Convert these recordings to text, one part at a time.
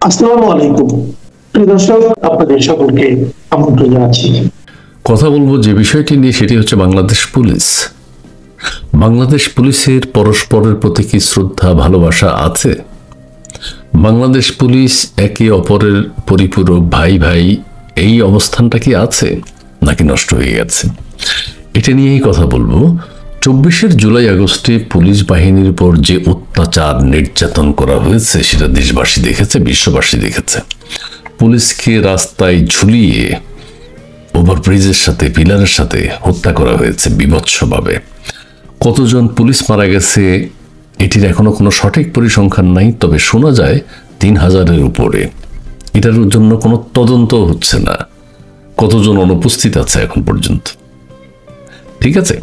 আসসালামু আলাইকুম প্রিয় দর্শক, আপনাদের সকলকে আমন্ত্রণ জানাচ্ছি। কথা বলবো যে বিষয়টি নিয়ে, সেটি হচ্ছে বাংলাদেশ পুলিশ। বাংলাদেশ পুলিশের পরস্পরের প্রতি কি শ্রদ্ধা ভালোবাসা আছে? বাংলাদেশ পুলিশ একে অপরের পরিপূরক, ভাই ভাই, এই অবস্থানটা কি আছে নাকি নষ্ট হয়ে গেছে? এটা নিয়েই কথা বলবো। 24 জুলাই আগস্টে পুলিশ বাহিনীর উপর যে অত্যাচার নির্যাতন করা হয়েছে সেটা দেশবাসী দেখেছে, বিশ্ববাসী দেখেছে। পুলিশকে রাস্তায় ঝুলিয়ে ওভারব্রিজের সাথে, পিলারের সাথে হত্যা করা হয়েছে বিভৎসভাবে। কতজন পুলিশ মারা গেছে এটির এখনো কোনো সঠিক পরিসংখ্যান নাই, তবে শোনা যায় 3000-এর উপরে। এটার জন্য কোনো তদন্ত হচ্ছে না, কতজন অনুপস্থিত আছে এখন পর্যন্ত। ঠিক আছে,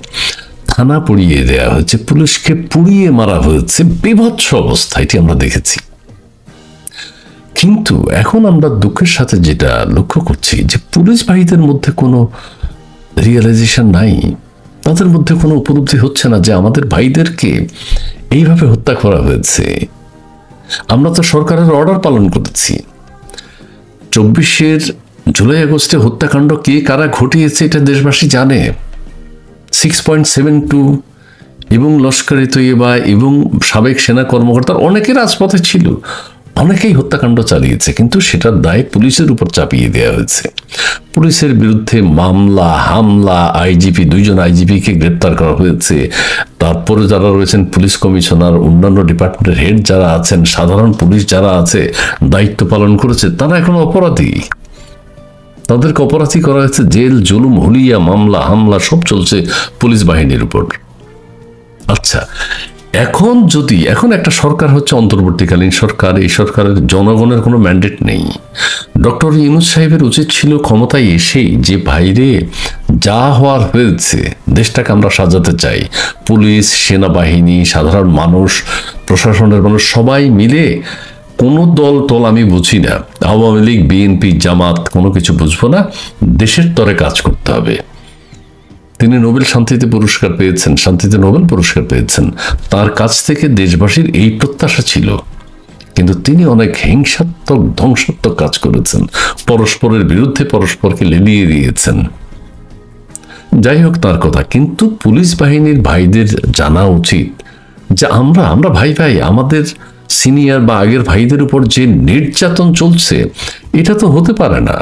থানা পুড়িয়ে দেয়া হয়েছে, পুলিশকে পুড়িয়ে মারা হয়েছে, বিভৎস অবস্থা, এটি আমরা দেখেছি। কিন্তু এখন আমরা দুঃখের সাথে যেটা লক্ষ্য করছি যে পুলিশ ভাইদের মধ্যে কোনো রিয়েলাইজেশন নাই, তাদের মধ্যে কোনো উপলব্ধি হচ্ছে না যে আমাদের ভাইদেরকে এইভাবে হত্যা করা হয়েছে। আমরা তো সরকারের অর্ডার পালন করেছি। 24 জুলাই আগস্টে হত্যাকাণ্ড কে কারা ঘটিয়েছে এটা দেশবাসী জানে। 6.72 এবং লস্করে তৈয়বা এবং সাবেক সেনা কর্মকর্তার অনেকে রাজপথে ছিল, অনেকেই হত্যাকাণ্ড চালিয়েছে, কিন্তু সেটার দায় পুলিশের উপর চাপিয়ে দেওয়া হয়েছে। পুলিশের বিরুদ্ধে মামলা, হামলা, আইজিপি, 2জন আইজিপিকে গ্রেপ্তার করা হয়েছে। তারপরে যারা রয়েছেন পুলিশ কমিশনার, অন্যান্য ডিপার্টমেন্টের হেড যারা আছেন, সাধারণ পুলিশ যারা আছে, দায়িত্ব পালন করেছে, তারা এখন অপরাধী। তাদেরকে অপরাধী করা হয়েছে। জেল, জুলুম, হুলিয়া, মামলা, হামলা সব চলছে পুলিশ বাহিনীর উপর। আচ্ছা, এখন একটা সরকার হচ্ছে অন্তর্বর্তীকালীন সরকার, এই সরকারের জনগণের কোনো ম্যান্ডেট নেই। ডক্টর ইউনূস সাহেবের উচিত ছিল ক্ষমতায় এসেই যে ভাইরে যা হওয়ার হয়েছে, দেশটাকে আমরা সাজাতে চাই, পুলিশ, সেনাবাহিনী, সাধারণ মানুষ, প্রশাসনের মানুষ সবাই মিলে, কোনো দল টল আমি বুঝি না, আওয়ামী লীগ, বিএনপি, জামাত, কোনো কিছু বুঝবো না, দেশের তরে কাজ করতে হবে। তিনি নোবেল শান্তিতে পুরস্কার পেয়েছেন, শান্তিতে নোবেল পুরস্কার পেয়েছেন। তার কাছ থেকে দেশবাসীর এই প্রত্যাশা ছিল, কিন্তু তিনি অনেক হিংসাত্মক, ধ্বংসাত্মক কাজ করেছেন, পরস্পরের বিরুদ্ধে পরস্পরকে লেলিয়ে দিয়েছেন। যাই হোক, তার কথা। কিন্তু পুলিশ বাহিনীর ভাইদের জানা উচিত যে আমরা ভাই ভাই, আমাদের সিনিয়র বা আগের ভাইদের উপর যে নির্যাতন চলছে এটা তো হতে পারে না।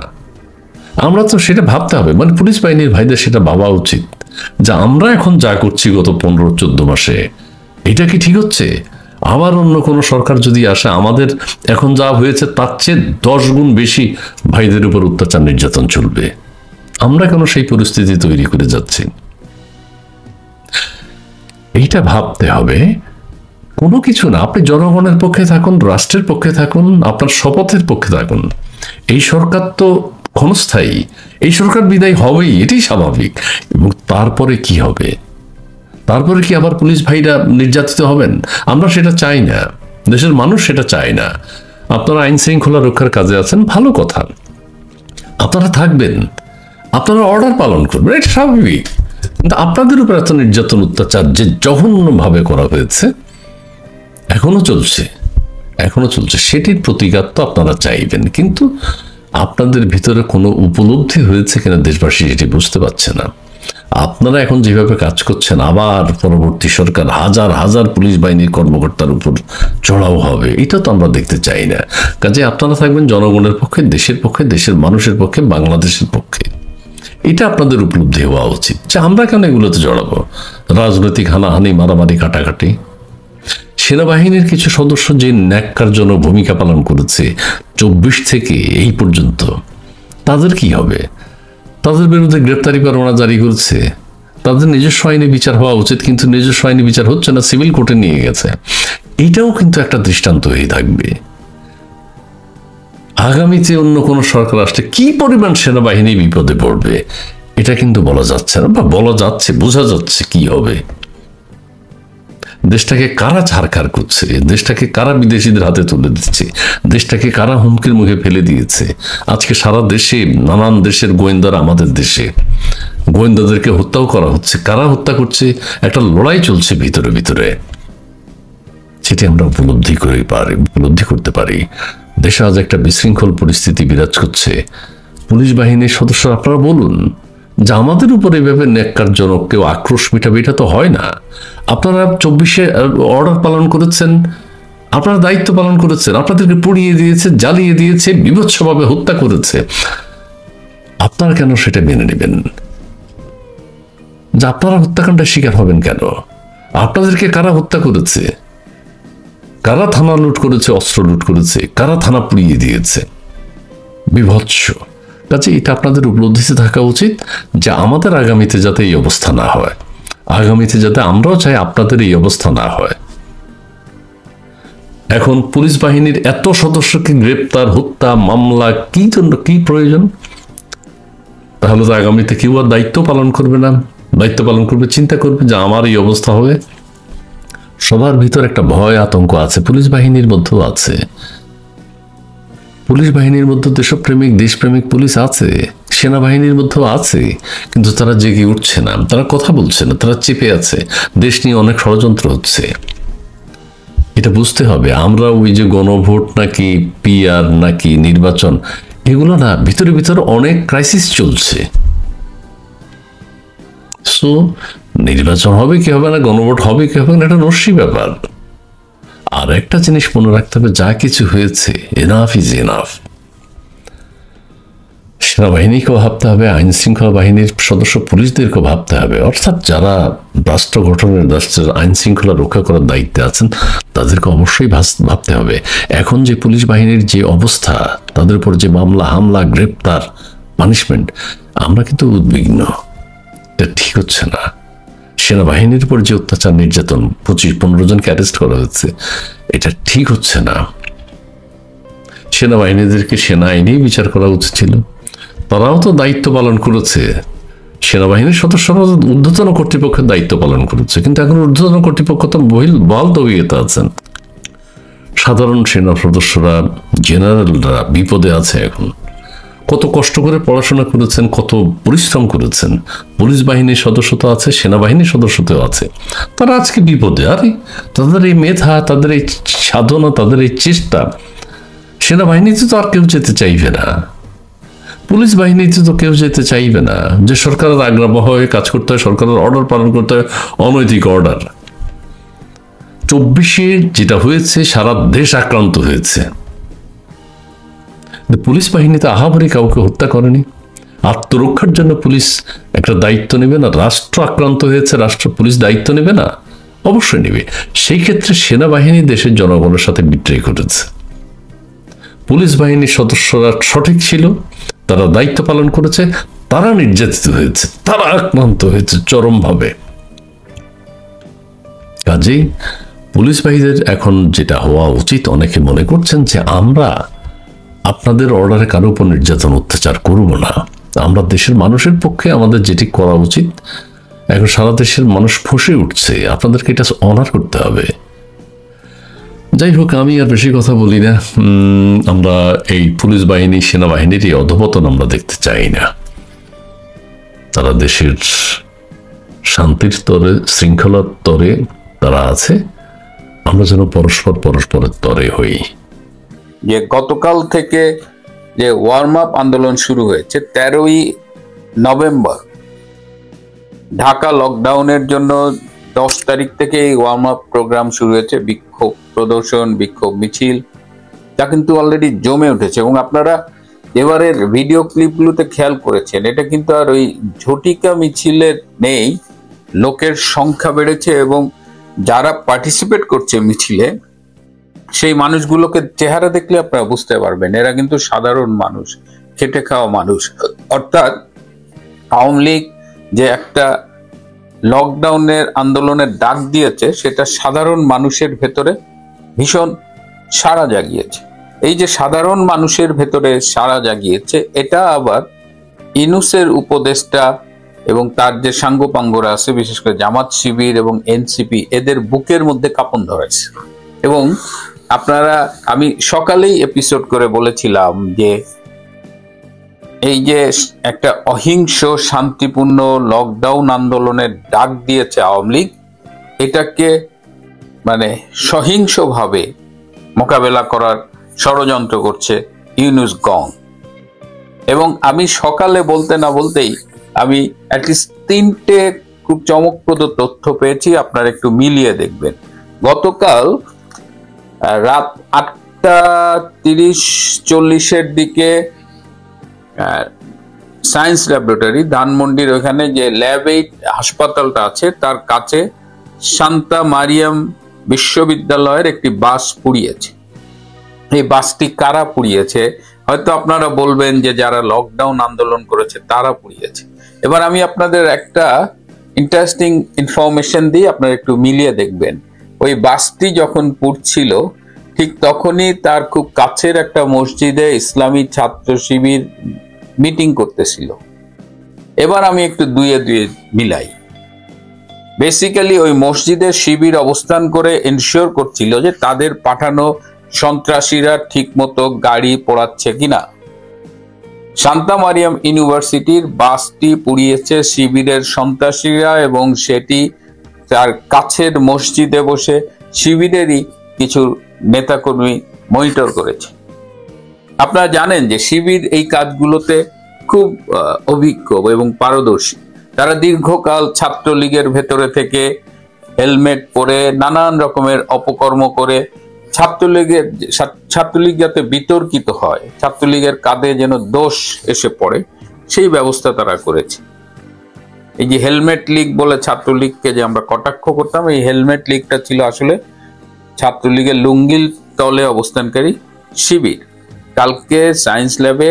আমরা তো সেটা ভাবতে হবে, মানে পুলিশ বাহিনীর ভাইদের সেটা ভাবা উচিত যে আমরা এখন যা করছি গত 15-14 মাসে, এটা কি ঠিক হচ্ছে? আবার অন্য কোনো সরকার যদি আসে, আমাদের এখন যা হয়েছে তার চেয়ে 10 গুণ বেশি ভাইদের উপর অত্যাচার নির্যাতন চলবে। আমরা কেন সেই পরিস্থিতি তৈরি করে যাচ্ছি? এইটা ভাবতে হবে। কোনো কিছু না, আপনি জনগণের পক্ষে থাকুন, রাষ্ট্রের পক্ষে থাকুন, আপনার শপথের পক্ষে থাকুন। এই সরকার তো ক্ষণস্থায়ী, এই সরকার বিদায় হবেই, এটাই স্বাভাবিক। এবং তারপরে কি হবে? তারপরে কি আবার পুলিশ ভাইরা নির্যাতিত হবেন? আমরা সেটা চাই না, দেশের মানুষ সেটা চায় না। আপনারা আইন শৃঙ্খলা রক্ষার কাজে আছেন, ভালো কথা, আপনারা থাকবেন, আপনারা অর্ডার পালন করবেন, এটা স্বাভাবিক। কিন্তু আপনাদের উপর এত নির্যাতন, অত্যাচার যে জঘন্যভাবে করা হয়েছে, এখনো চলছে, সেটির প্রতিকার তো আপনারা চাইবেন, কিন্তু আপনাদের ভিতরে কোনো উপলব্ধি হয়েছে কিনা দেশবাসী সেটি বুঝতে পারছে না। আপনারা এখন যেভাবে কাজ করছেন, আবার পরবর্তী সরকার হাজার হাজার পুলিশ বাহিনীর কর্মকর্তার উপর চড়াও হবে, এটা তো আমরা দেখতে চাই না। কাজে আপনারা থাকবেন জনগণের পক্ষে, দেশের পক্ষে, দেশের মানুষের পক্ষে, বাংলাদেশের পক্ষে। এটা আপনাদের উপলব্ধি হওয়া উচিত যে আমরা কেন এগুলোতে জড়াবো, রাজনৈতিক হানাহানি, মারামারি, কাটাকাটি। সেনাবাহিনীর কিছু সদস্য যে ন্যাক্কারজনক ভূমিকা পালন করেছে 24 থেকে এই পর্যন্ত, তাদের কি হবে? তাদের বিরুদ্ধে গ্রেপ্তারি পরোয়ানা জারি করেছে, তাদের নিজস্ব আইনে বিচার হওয়া উচিত, কিন্তু নিজস্ব আইনে বিচার হচ্ছে না, সিভিল কোর্টে নিয়ে গেছে। এটাও কিন্তু একটা দৃষ্টান্ত হয়ে থাকবে। আগামীতে অন্য কোনো সরকার আসলে কি পরিমাণ সেনাবাহিনী বিপদে পড়বে এটা কিন্তু বলা যাচ্ছে না, বা বলা যাচ্ছে, বোঝা যাচ্ছে কি হবে। দেশটাকে কারা ছাড়খাড় করছে, দেশটাকে কারা বিদেশিদের হাতে তুলে দিচ্ছে, দেশটাকে কারা হুমকির মুখে ফেলে দিয়েছে। আজকে সারা দেশে নানান দেশের গোয়েন্দারা আমাদের দেশে, গোয়েন্দাদেরকে হত্যাও করা হচ্ছে। কারা হত্যা করছে? একটা লড়াই চলছে ভিতরে ভিতরে, সেটি আমরা উপলব্ধি করতে পারি। দেশে আজ একটা বিশৃঙ্খল পরিস্থিতি বিরাজ করছে। পুলিশ বাহিনীর সদস্য আপনারা বলুন যে আমাদের উপর এইভাবে ন্যাক্কারজনক কেউ আক্রোশ মেটাবে, এটা তো হয় না। আপনারা 24-এ অর্ডার পালন করেছেন, আপনারা দায়িত্ব পালন করেছেন, আপনাদেরকে পুড়িয়ে দিয়েছে, জ্বালিয়ে দিয়েছে, বিভৎসভাবে হত্যা করেছে। আপনারা কেন সেটা মেনে নেবেন? যে আপনারা হত্যাকাণ্ডের শিকার হবেন কেন? আপনাদেরকে কারা হত্যা করেছে? কারা থানা লুট করেছে, অস্ত্র লুট করেছে? কারা থানা পুড়িয়ে দিয়েছে? বিভৎস। কাজে এটা আপনাদের উপলব্ধিতে থাকা উচিত যে আমাদের আগামীতে যাতে এই অবস্থা না হয়, আগামীতে যাতে আমরাও চাই আপনাদের এই অবস্থা না হয়। এখন পুলিশ বাহিনীর এত সদস্যকে গ্রেপ্তার, হত্যা, মামলা কি জন্য, কি প্রয়োজন? তাহলে তো আগামীতে কেউ আর দায়িত্ব পালন করবে না। দায়িত্ব পালন করবে, চিন্তা করবে যে আমার এই অবস্থা হবে। সবার ভিতর একটা ভয়, আতঙ্ক আছে, পুলিশ বাহিনীর মধ্যেও আছে। পুলিশ বাহিনীর মধ্যে দেশপ্রেমিক, দেশপ্রেমিক পুলিশ আছে, সেনাবাহিনীর মধ্যেও আছে, কিন্তু তারা জেগে উঠছে না, তারা কথা বলছে না, তারা চেপে আছে। দেশ নিয়ে অনেক ষড়যন্ত্র হচ্ছে, এটা বুঝতে হবে। আমরা ওই যে গণভোট নাকি পিআর নাকি নির্বাচন, এগুলো না, ভিতরে ভিতরে অনেক ক্রাইসিস চলছে। সো নির্বাচন হবে কি হবে না, গণভোট হবে কি হবে না, এটা নস্যি ব্যাপার। আর একটা জিনিস মনে রাখতে হবে, যা কিছু হয়েছে, এনাফ ইজ এনাফ। সেনাবাহিনীকেও ভাবতে হবে, আইন শৃঙ্খলা বাহিনীর সদস্য পুলিশদেরকেও ভাবতে হবে, অর্থাৎ যারা রাষ্ট্র গঠনের, রাষ্ট্রের আইন শৃঙ্খলা রক্ষা করার দায়িত্বে আছেন, তাদেরকে অবশ্যই ভাবতে হবে। এখন যে পুলিশ বাহিনীর যে অবস্থা, তাদের উপর যে মামলা, হামলা, গ্রেপ্তার, পানিশমেন্ট, আমরা কিন্তু উদ্বিগ্ন। এটা ঠিক হচ্ছে না। সেনাবাহিনীর উপর যে অত্যাচার, নির্যাতন, 25-15 জনকে অ্যারেস্ট করা হচ্ছে, এটা ঠিক হচ্ছে না। সেনাবাহিনীদেরকে সেনা আইনেই বিচার করা উচিত ছিল। তারাও তো দায়িত্ব পালন করেছে, সেনাবাহিনীর সদস্যরা ঊর্ধ্বতন কর্তৃপক্ষের দায়িত্ব পালন করেছে, কিন্তু এখন ঊর্ধ্বতন কর্তৃপক্ষ তো বহাল তবিয়তে আছেন। সাধারণ সেনা সদস্যরা, জেনারেলরা বিপদে আছে। এখন কত কষ্ট করে পড়াশোনা করেছেন, কত পরিশ্রম করেছেন, পুলিশ বাহিনীর সদস্য তো আছে, সেনাবাহিনীর সদস্য তো আছে, তারা আজকে বিপদে। আরে তাদের এই মেধা, তাদের এই সাধনা, তাদের এই চেষ্টা, সেনাবাহিনীতে তো আর কেউ যেতে চাইবে না, পুলিশ বাহিনীতে তো কেউ যেতে চাইবে না। যে সরকারের আগ্রাবহ হয়ে কাজ করতে হয়, সরকারের অর্ডার পালন করতে হয়, অনৈতিক অর্ডার। 24-এ যেটা হয়েছে, সারা দেশ আক্রান্ত হয়েছে। পুলিশ বাহিনীতে আহামরি কাউকে হত্যা করেনি। আত্মরক্ষার জন্য পুলিশ একটা দায়িত্ব নেবে না? রাষ্ট্র আক্রান্ত হয়েছে, রাষ্ট্র পুলিশ দায়িত্ব নেবে না? অবশ্যই নেবে। সেই ক্ষেত্রে সেনাবাহিনী দেশের জনগণের সাথে বিট্রে করেছে। পুলিশ বাহিনীর সদস্যরা সঠিক ছিল, তারা দায়িত্ব পালন করেছে, তারা নির্যাতিত হয়েছে, তারা আক্রান্ত হয়েছে চরমভাবে। কাজেই পুলিশ বাহিনীর এখন যেটা হওয়া উচিত, অনেকে মনে করছেন যে আমরা আপনাদের অর্ডারে কারো উপর নির্যাতন, অত্যাচার করব না। আমরা দেশের মানুষের পক্ষে আমাদের যেটি করা উচিত, এখন সারা দেশের মানুষ ফুঁসে উঠছে, আপনাদেরকে এটা অনার করতে হবে। যাই হোক, আমি আর বেশি কথা বলি না। আমরা এই পুলিশ বাহিনী, সেনাবাহিনীর এই অধঃপতন আমরা দেখতে চাই না। তারা দেশের শান্তির তরে, শৃঙ্খলার তরে তারা আছে, আমরা যেন পরস্পরের তরে হই। যে গতকাল থেকে যে ওয়ার্ম আপ আন্দোলন শুরু হয়েছে, 13ই নভেম্বর ঢাকা লকডাউনের জন্য 10 তারিখ থেকে এই ওয়ার্ম আপ প্রোগ্রাম শুরু হয়েছে, বিক্ষোভ প্রদর্শন, বিক্ষোভ মিছিল, তা কিন্তু অলরেডি জমে উঠেছে। এবং আপনারা এবারের ভিডিও ক্লিপগুলোতে খেয়াল করেছেন, এটা কিন্তু আর ওই ঝটিকা মিছিলের নেই, লোকের সংখ্যা বেড়েছে এবং যারা পার্টিসিপেট করছে মিছিলে, সেই মানুষগুলোকে চেহারা দেখলে আপনারা বুঝতে পারবেন এরা কিন্তু সাধারণ মানুষ, খেটে খাওয়া মানুষ। অর্থাৎ আওয়ামী লীগ যে একটা লকডাউনের আন্দোলনের ডাক দিয়েছে, সেটা সাধারণ মানুষের ভেতরে ভীষণ সাড়া জাগিয়েছে। এই যে সাধারণ মানুষের ভেতরে সাড়া জাগিয়েছে, এটা আবার ইউনূসের উপদেষ্টা এবং তার যে সাঙ্গপাঙ্গরা আছে, বিশেষ করে জামাত শিবির এবং এনসিপি, এদের বুকের মধ্যে কাঁপন ধরেছে। এবং আপনারা, আমি সকালেই এপিসোড করে বলেছিলাম যে এই যে একটা অহিংস শান্তিপূর্ণ লকডাউন আন্দোলনের ডাক দিয়েছে আওয়ামী লীগ, এটাকে মানে সহিংসভাবে মোকাবেলা করার ষড়যন্ত্র করছে ইউনূস গং। এবং আমি সকালে বলতে না বলতেই আমি অ্যাটলিস্ট 3টে খুব চমকপ্রদ তথ্য পেয়েছি, আপনারা একটু মিলিয়ে দেখবেন। গতকাল রাত 8:30-40 দিকে সায়েন্স ল্যাবরেটরি ধানমন্ডির ওখানে যে ল্যাব 8 হাসপাতালটা আছে তার কাছে শান্তা মারিয়াম বিশ্ববিদ্যালয়ের একটি বাস পুড়িয়েছে। এই বাসটি কারা পুড়িয়েছে? হয়তো আপনারা বলবেন যে যারা লকডাউন আন্দোলন করেছে তারা পুড়িয়েছে। এবার আমি আপনাদের একটা ইন্টারেস্টিং ইনফরমেশন দিই, আপনারা একটু মিলিয়ে দেখবেন। ওই বাসটি যখন পুড়ছিল ঠিক তখনই তার খুব কাছের একটা মসজিদে ইসলামী ছাত্র শিবির মিটিং করতেছিল। এবার আমি একটু দুয়ে দুয়ে মিলাই। বেসিক্যালি ওই মসজিদের শিবির অবস্থান করে এনশিওর করছিল যে তাদের পাঠানো সন্ত্রাসীরা ঠিক মতো গাড়ি পোড়াচ্ছে কিনা। শান্তা মারিয়াম ইউনিভার্সিটির বাসটি পুড়িয়েছে শিবিরের সন্ত্রাসীরা এবং সেটি তার কাছের মসজিদে বসে শিবিরেরই কিছু নেতাকর্মী মনিটর করেছে। আপনারা জানেন যে শিবির এই কাজগুলোতে খুব অভিজ্ঞ এবং পারদর্শী। তারা দীর্ঘকাল ছাত্রলীগের ভেতরে থেকে হেলমেট পরে নানান রকমের অপকর্ম করে ছাত্রলীগ যাতে বিতর্কিত হয়, ছাত্রলীগের কাঁধে যেন দোষ এসে পড়ে, সেই ব্যবস্থা তারা করেছে। এই যে হেলমেট লীগ বলে ছাত্রলীগকে যে আমরা কটাক্ষ করতাম, এই হেলমেট লীগটা ছিল আসলে ছাত্রলীগের লুঙ্গির তলে অবস্থানকারী শিবির। কালকে সায়েন্স ল্যাবে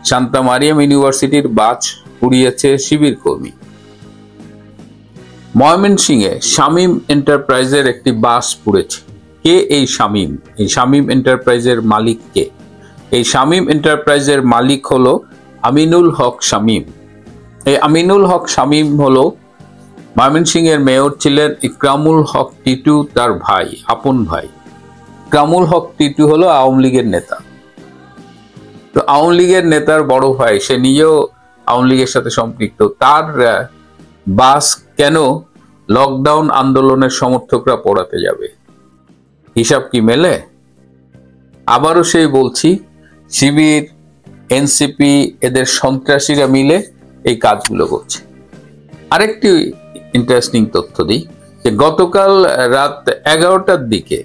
শান্তা মারিয়াম ইউনিভার্সিটির বাস পুড়িয়েছে শিবির কর্মী। ময়মনসিংহে শামীম এন্টারপ্রাইজের একটি বাস পুড়েছে। কে এই শামীম? এই শামীম এন্টারপ্রাইজের মালিক কে? এই শামীম এন্টারপ্রাইজের মালিক হলো আমিনুল হক শামীম। এই আমিনুল হক শামীম হলো ময়মনসিংহের মেয়র ছিলেন ইকরামুল হক টিটু, তার ভাই, আপন ভাই। ইকরামুল হক টিটু হলো আওয়ামী লীগের নেতা। তো আওয়ামী লীগের নেতার বড় ভাই, সে নিজেও আওয়ামী লীগের সাথে সম্পৃক্ত। তার বাস কেন লকডাউন আন্দোলনের সমর্থকরা পোড়াতে যাবে? হিসাব কি মেলে? আবারও সেই বলছি, শিবির, এনসিপি, এদের সন্ত্রাসীরা মিলে এই কাজগুলো করছে। আরেকটি ইন্টারেস্টিং তথ্য দিই যে গতকাল রাত 11টার দিকে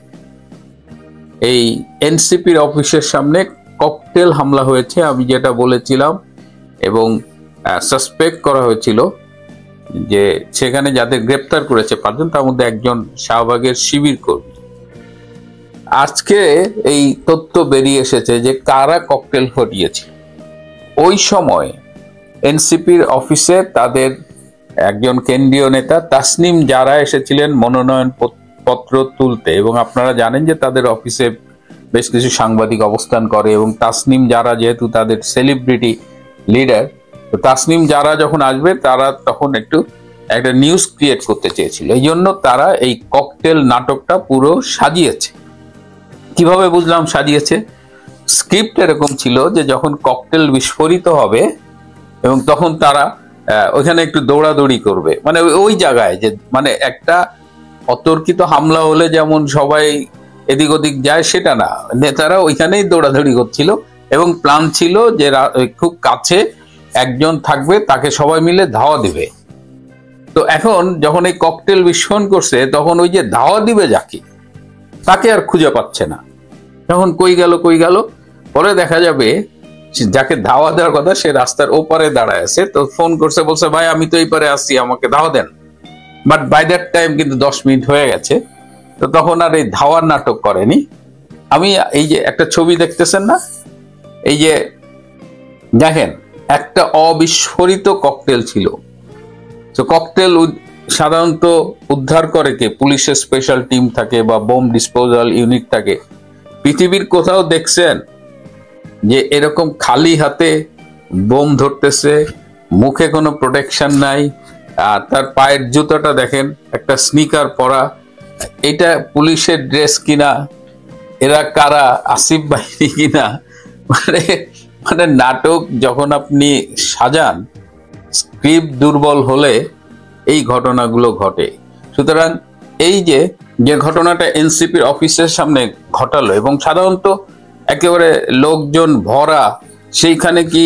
এই এনসিপির অফিসের সামনে ককটেল হামলা হয়েছে, আমি যেটা বলেছিলাম, এবং সাসপেক্ট করা হয়েছিল যে সেখানে যাদের গ্রেপ্তার করেছে 5 জন, তার মধ্যে একজন শাহবাগের শিবির কর্মী। আজকে এই তথ্য বেরিয়ে এসেছে যে কারা ককটেল ঘটিয়েছে। ওই সময় এনসিপির অফিসে তাদের একজন কেন্দ্রীয় নেতা তাসনিম জারা এসেছিলেন মনোনয়ন পত্র তুলতে, এবং আপনারা জানেন যে তাদের অফিসে বেশ কিছু সাংবাদিক অবস্থান করে, এবং তাসনিম জারা যেহেতু তাদের সেলিব্রিটি লিডার, তো তাসনিম জারা যখন আসবে তারা তখন একটা নিউজ ক্রিয়েট করতে চেয়েছিল। এই জন্য তারা এই ককটেল নাটকটা পুরো সাজিয়েছে। কিভাবে বুঝলাম সাজিয়েছে? স্ক্রিপ্ট এরকম ছিল যে যখন ককটেল বিস্ফোরিত হবে এবং তখন তারা ওইখানে একটু দৌড়াদৌড়ি করবে, মানে ওই জায়গায় যে মানে একটা অতর্কিত হামলা হলে যেমন সবাই এদিক ওদিক যায় সেটা না, নেতারা ওইখানেই দৌড়াদৌড়ি করছিল এবং প্ল্যান ছিল যে খুব কাছে একজন থাকবে, তাকে সবাই মিলে ধাওয়া দিবে। তো এখন যখন এই ককটেল বিস্ফোরণ করছে তখন ওই যে ধাওয়া দিবে যাকে, তাকে আর খুঁজে পাচ্ছে না। তখন কই গেল, পরে দেখা যাবে যাকে ধাওয়া দেওয়ার কথা সে রাস্তার ওপারে দাঁড়ায় আছে। তো ফোন করছে, বলছে ভাই আমি তো এই পারে আসছি, আমাকে ধাওয়া দেন। বাট বাই দ্যাট টাইম কিন্তু 10 মিনিট হয়ে গেছে, তো তখন আর এই ধাওয়ার নাটক করেনি। আমি এই যে একটা ছবি দেখতেছেন না, এই যে দেখেন একটা অবিস্ফোরিত ককটেল ছিল। তো ককটেল সাধারণত উদ্ধার করে কে? পুলিশের স্পেশাল টিম থাকে বা বোম ডিসপোজাল ইউনিট থাকে। পৃথিবীর কোথাও দেখছেন যে এরকম খালি হাতে বোম ধরতেছে, মুখে কোনো প্রোটেকশন নাই, আর তার পায়ের জুতাটা দেখেন একটা স্নিকার পরা, এটা পুলিশের ড্রেস কিনা, এরা কারা, আসিফ বাহিনী কিনা? মানে নাটক যখন আপনি সাজান, স্ক্রিপ্ট দুর্বল হলে এই ঘটনাগুলো ঘটে। সুতরাং এই যে ঘটনাটা এনসিপির অফিসের সামনে ঘটালো, এবং সাধারণত একেবারে লোকজন ভরা, সেইখানে কি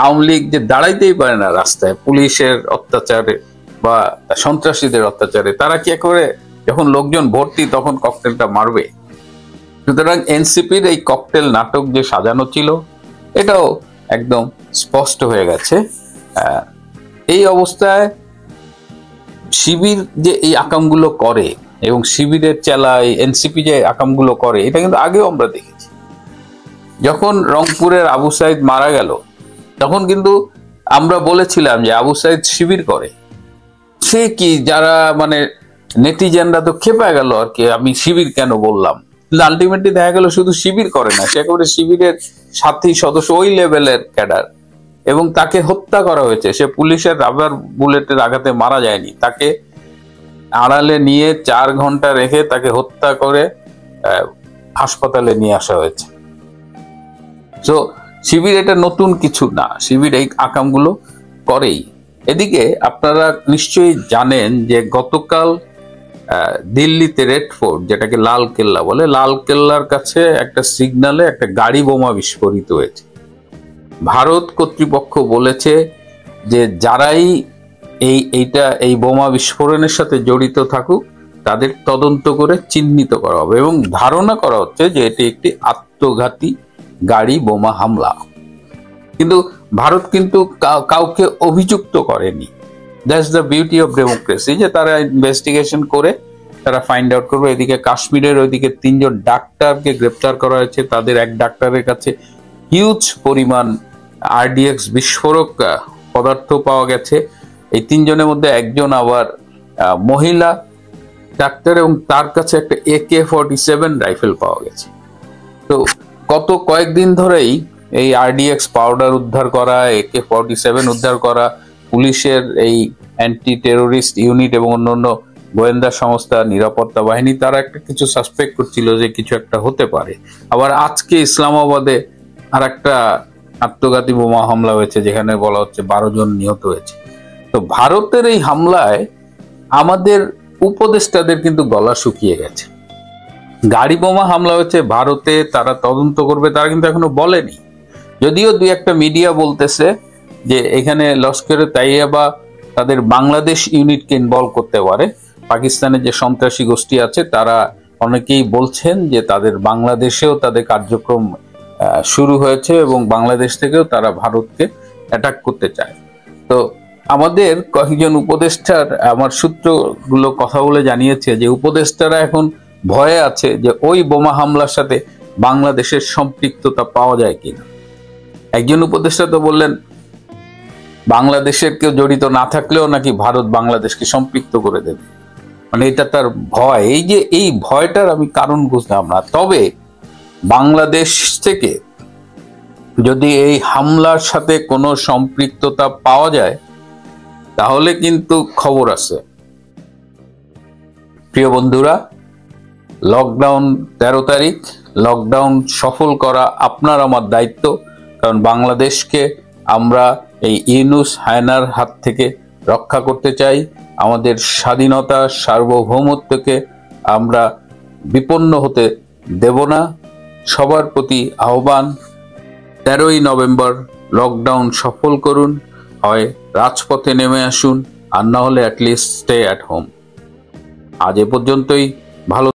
আওয়ামী লীগ যে দাঁড়াইতেই পারে না রাস্তায় পুলিশের অত্যাচারে বা সন্ত্রাসীদের অত্যাচারে, তারা কি একেবারে যখন লোকজন ভর্তি তখন ককটেলটা মারবে? সুতরাং এনসিপির এই ককটেল নাটক যে সাজানো ছিল এটাও একদম স্পষ্ট হয়ে গেছে। এই অবস্থায় শিবির যে এই আকামগুলো করে এবং শিবিরের চেলায় এনসিপি যে আকামগুলো করে, এটা কিন্তু আগেও আমরা দেখেছি। যখন রংপুরের আবু সাইদ মারা গেল তখন কিন্তু আমরা বলেছিলাম যে আবু সাইদ শিবির করে। সে কি, যারা মানে নেটিজেনরা তো খেপে গেল আর কি, আমি শিবির কেন বললাম। আলটিমেটলি দেখা গেল শুধু শিবির করে না, সে একেবারে শিবিরের সাথী সদস্য, ওই লেভেলের ক্যাডার, এবং তাকে হত্যা করা হয়েছে। সে পুলিশের রাবার বুলেটের আঘাতে মারা যায়নি, তাকে আড়ালে নিয়ে 4 ঘন্টা রেখে তাকে হত্যা করে হাসপাতালে নিয়ে আসা হয়েছে। তো শিবির এটা নতুন কিছু না, শিবির এই আকামগুলো করেই। এদিকে আপনারা নিশ্চয়ই জানেন যে গতকাল দিল্লিতে রেড ফোর্ট, যেটাকে লাল কেল্লা বলে, লাল কেল্লার কাছে একটা সিগনালে একটা গাড়ি বোমা বিস্ফোরিত হয়েছে। ভারত কর্তৃপক্ষ বলেছে যে যারাই এই বোমা বিস্ফোরণের সাথে জড়িত থাকুক তাদের তদন্ত করে চিহ্নিত করা হবে, এবং ধারণা করা হচ্ছে যে এটি একটি আত্মঘাতী গাড়ি বোমা হামলা। কিন্তু ভারত কিন্তু কাউকে অভিযুক্ত করেনি। That's the beauty of democracy, যে তারা ইনভেস্টিগেশন করে তারা ফাইন্ড আউট করবে। এদিকে কাশ্মীরের ওইদিকে 3 জন ডাক্তারকে গ্রেপ্তার করা হয়েছে, তাদের এক ডাক্তারের কাছে হিউজ পরিমাণ RDX বিস্ফোরক পদার্থ পাওয়া গেছে। এই 3 জনের মধ্যে একজন আবার মহিলা ডাক্তার, এবং তার কাছে একটা AK-47 রাইফেল পাওয়া গেছে। তো গত কয়েকদিন ধরেই এই RDX পাউডার উদ্ধার করা, AK-47 উদ্ধার করা, পুলিশের এই অ্যান্টি টেরোরিস্ট ইউনিট এবং অন্যান্য গোয়েন্দা সংস্থা, নিরাপত্তা বাহিনী, তারা একটা কিছু সাসপেক্ট করছিল যে কিছু একটা হতে পারে। আবার আজকে ইসলামাবাদে আর একটা আত্মঘাতী বোমা হামলা হয়েছে, যেখানে বলা হচ্ছে 12 জন নিহত হয়েছে। তো ভারতের এই হামলায় আমাদের উপদেষ্টাদের কিন্তু গলা শুকিয়ে গেছে। গাড়ি বোমা হামলা হয়েছে ভারতে, তারা তদন্ত করবে, তারা কিন্তু এখনো বলেনি। যদিও 2-1টা মিডিয়া বলতেছে যে এখানে লস্করে তাইয়্যেবা তাদের বাংলাদেশ ইউনিটকে ইনভলভ করতে পারে। পাকিস্তানের যে সন্ত্রাসী গোষ্ঠী আছে তারা অনেকেই বলছেন যে তাদের বাংলাদেশেও তাদের কার্যক্রম শুরু হয়েছে, এবং বাংলাদেশ থেকেও তারা ভারতকে অ্যাটাক করতে চায়। তো আমাদের কয়েকজন উপদেষ্টার, আমার সূত্রগুলো কথা বলে জানিয়েছে যে উপদেষ্টারা এখন ভয়ে আছে যে ওই বোমা হামলার সাথে বাংলাদেশের সম্পৃক্ততা পাওয়া যায় কিনা। একজন উপদেষ্টা তো বললেন বাংলাদেশের কেউ জড়িত না থাকলেও নাকি ভারত বাংলাদেশকে সম্পৃক্ত করে দেবে, মানে এটা তার ভয়। এই যে এই ভয়টার আমি কারণ বুঝলাম না। তবে বাংলাদেশ থেকে যদি এই হামলার সাথে কোনো সম্পৃক্ততা পাওয়া যায় তাহলে কিন্তু খবর আছে। প্রিয় বন্ধুরা, লকডাউন 13 তারিখ, লকডাউন সফল করা আপনার আমার দায়িত্ব। কারণ বাংলাদেশকে আমরা এই ইউনূস হায়নার হাত থেকে রক্ষা করতে চাই। আমাদের স্বাধীনতা, সার্বভৌমত্বকে আমরা বিপন্ন হতে দেব না। সবার প্রতি আহ্বান, 13ই নভেম্বর লকডাউন সফল করুন। হয় রাজপথে নেমে আসুন, আর না হলে অ্যাটলিস্ট স্টে অ্যাট হোম। আজ এ পর্যন্তই। ভালো